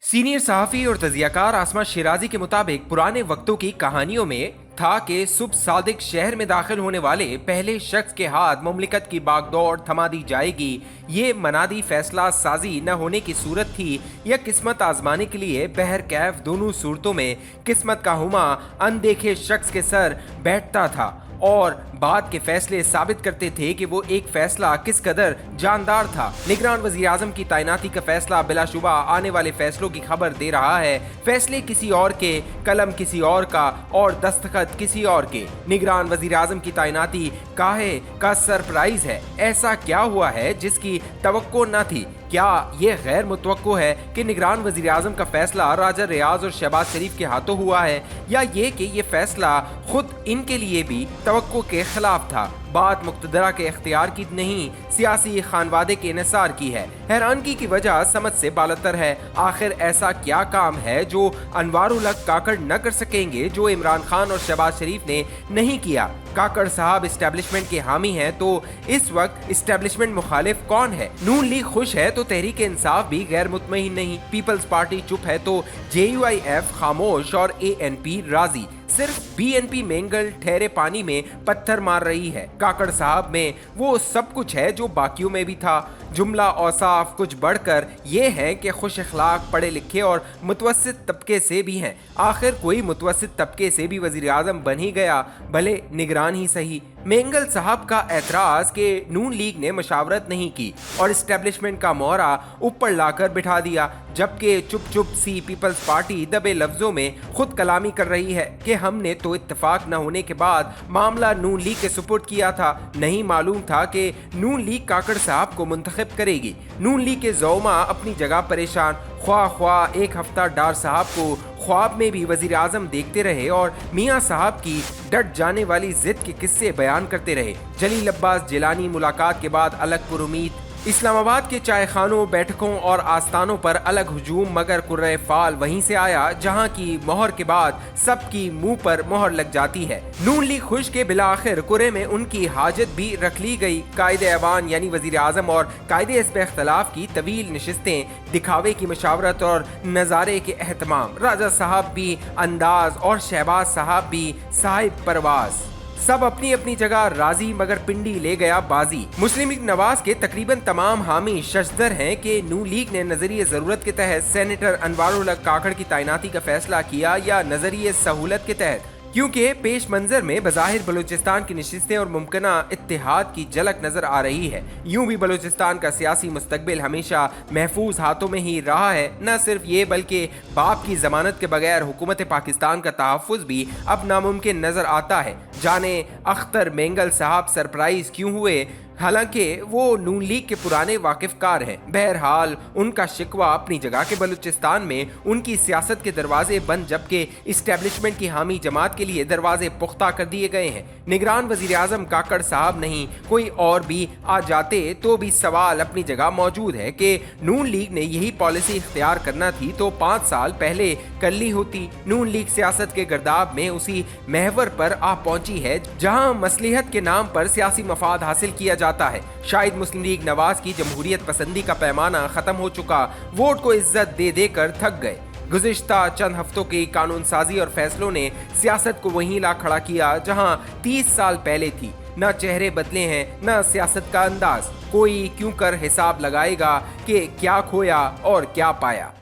Senior सहाफ़ी और तजियाकार आसमा शिराजी के मुताबिक पुराने वक्तों की कहानियों में था कि सुबह सादिक शहर में दाखिल होने वाले पहले शख्स के हाथ मुमलिकत की बागडोर थमा दी जाएगी। ये मनादी फैसला साजी न होने की सूरत थी या किस्मत आजमाने के लिए बहर कैफ दोनों सूरतों में किस्मत का हुमा अनदेखे शख्स के सर बैठता था और बाद के फैसले साबित करते थे कि वो एक फैसला किस कदर जानदार था। निगरान वजीर आजम की तैनाती का फैसला बिलाशुबा आने वाले फैसलों की खबर दे रहा है। फैसले किसी और के, कलम किसी और का और दस्तखत किसी और के। निगरान वजीर आजम की तैनाती काहे का सरप्राइज है। ऐसा क्या हुआ है जिसकी तवक्को न थी? क्या ये गैर मुतवक्को है कि निगरान वजीर आजम का फैसला राजा रियाज और शहबाज शरीफ के हाथों हुआ है, या ये कि ये फैसला खुद इनके लिए भी तवक्को के खिलाफ था? बात मुक्तदरा के इख्तियार की नहीं, सियासी खानवादे के निसार की है। हैरानगी की वजह समझ से बालतर है। आखिर ऐसा क्या काम है जो अनवारुल हक काकड़ न कर सकेंगे, जो इमरान खान और शहबाज शरीफ ने नहीं किया? काकड़ साहब इस्टेब्लिशमेंट के हामी हैं, तो इस वक्त इस्टेब्लिशमेंट मुखालिफ कौन है? नून लीग खुश है तो तहरीक इंसाफ भी गैर मुतमईन नहीं। पीपल्स पार्टी चुप है तो JUIF खामोश और ANP राजी। सिर्फ BNP मेंगल ठहरे पानी में पत्थर मार रही है। काकड़ साहब में वो सब कुछ है जो बाकियों में भी था। जुमला औसाफ कुछ बढ़कर ये है कि खुश अखलाक, पढ़े लिखे और मुतवस्सित तबके से भी हैं। आखिर कोई मुतवस्सित तबके से भी वजीर आजम बन ही गया, भले निगरान ही सही। मेंगल साहब का एतराज के नून लीग ने मशावरत नहीं की और इस्टेब्लिशमेंट का मोहरा ऊपर लाकर बिठा दिया, जबकि चुप चुप सी पीपल्स पार्टी दबे लफ्जों में खुद कलामी कर रही है कि हमने तो इत्तेफाक न होने के बाद मामला नून लीग के सुपुर्द किया था। नहीं मालूम था कि नून लीग काकड़ साहब को मुंतखब करेगी। नून लीग के ज़ौमा अपनी जगह परेशान। ख्वाह एक हफ्ता डार साहब को ख्वाब में भी वजीर आजम देखते रहे और मियाँ साहब की डट जाने वाली जिद के किस्से बयान करते रहे। जलील अब्बास जिलानी मुलाकात के बाद अलग पुरुमीद। इस्लामाबाद के चाय खानों, बैठकों और आस्थानों पर अलग हुजूम, मगर कुर्रे फाल वहीं से आया जहां की मोहर के बाद सबकी मुंह पर मोहर लग जाती है। नून लीग खुश के बिलाखिर कुर्रे में उनकी हाजत भी रख ली गई। कायदे ऐवान यानी वजीर आजम और कायदे हिस्ब इख्तिलाफ की तवील नशिस्तें, दिखावे की मशावरत और नज़ारे के एहतमाम। राजा साहब भी अंदाज और शहबाज साहब भी साहिब परवाज। सब अपनी अपनी जगह राजी, मगर पिंडी ले गया बाजी। मुस्लिम लीग नवाज के तकरीबन तमाम हामी शशदर हैं कि नून लीग ने नजरिए जरूरत के तहत सेनेटर अनवारुल हक काकड़ की तैनाती का फैसला किया या नजरिए सहूलत के तहत, क्योंकि पेश मंजर में बज़ाहिर बलूचिस्तान की नशिस्तें और मुमकिना इत्तेहाद की झलक नजर आ रही है। यूं भी बलूचिस्तान का सियासी मुस्तकबिल हमेशा महफूज हाथों में ही रहा है। न सिर्फ ये बल्कि बाप की जमानत के बगैर हुकूमत पाकिस्तान का तहफ़्फ़ुज़ भी अब नामुमकिन नजर आता है। जाने अख्तर मेंगल साहब सरप्राइज क्यों हुए, हालांकि वो नून लीग के पुराने वाकिफकार हैं। बहरहाल उनका शिकवा अपनी जगह के बलूचिस्तान में उनकी सियासत के दरवाजे बंद, जबकि इस्टेब्लिशमेंट की हामी जमात के लिए दरवाजे पुख्ता कर दिए गए हैं। निगरान वजीर आजम काकड़ साहब नहीं, कोई और भी आ जाते तो भी सवाल अपनी जगह मौजूद है कि नून लीग ने यही पॉलिसी इख्तियार करना थी तो 5 साल पहले कर ली होती। नून लीग सियासत के गर्दाब में उसी महवर पर आ पहुंची है जहां मसलिहत के नाम पर सियासी मफाद हासिल किया जाता है। शायद मुस्लिम लीग नवाज की जमहूरियत पसंदी का पैमाना खत्म हो चुका, वोट को इज्जत दे देकर थक गए। गुज़िश्ता चंद हफ्तों की कानून साजी और फैसलों ने सियासत को वहीं ला खड़ा किया जहां 30 साल पहले थी। न चेहरे बदले हैं, न सियासत का अंदाज। कोई क्यों कर हिसाब लगाएगा कि क्या खोया और क्या पाया।